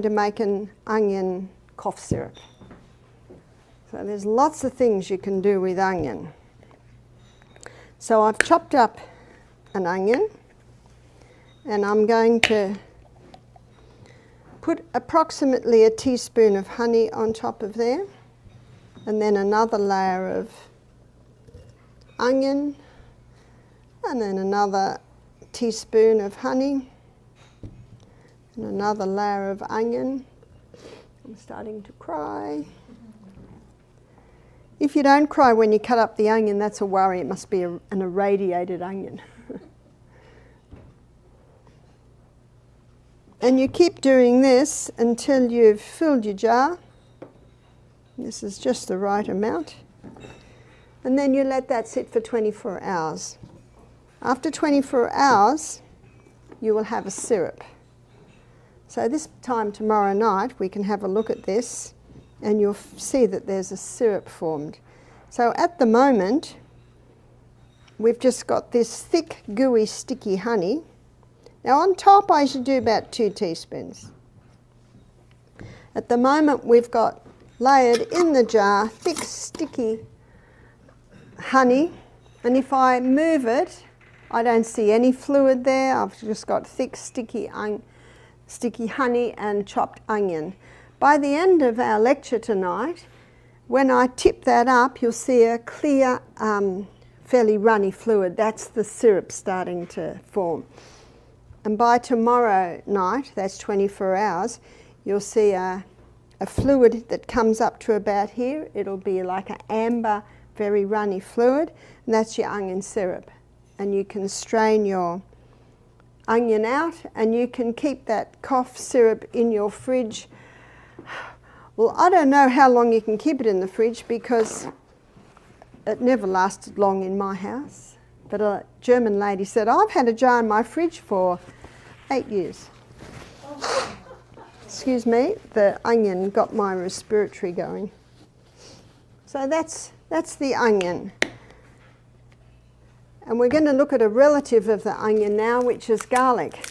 to make an onion cough syrup. So there's lots of things you can do with onion. So I've chopped up an onion, and I'm going to put approximately a teaspoon of honey on top of there, and then another layer of onion, and then another teaspoon of honey, and another layer of onion. I'm starting to cry. If you don't cry when you cut up the onion, that's a worry. It must be an irradiated onion. And you keep doing this until you've filled your jar. This is just the right amount. And then you let that sit for 24 hours. After 24 hours, you will have a syrup. So this time tomorrow night, we can have a look at this, and you'll see that there's a syrup formed. So at the moment, we've just got this thick, gooey, sticky honey. Now on top, I should do about 2 teaspoons. At the moment, we've got layered in the jar thick, sticky honey, and if I move it, I don't see any fluid there. I've just got thick, sticky honey and chopped onion. By the end of our lecture tonight, when I tip that up, you'll see a clear, fairly runny fluid. That's the syrup starting to form. And by tomorrow night, that's 24 hours, you'll see a fluid that comes up to about here. It'll be like an amber, very runny fluid, and that's your onion syrup. And you can strain your onion out, and you can keep that cough syrup in your fridge. Well, I don't know how long you can keep it in the fridge because it never lasted long in my house. But a German lady said, I've had a jar in my fridge for 8 years. Excuse me, the onion got my respiratory going. So that's the onion. And we're going to look at a relative of the onion now, which is garlic.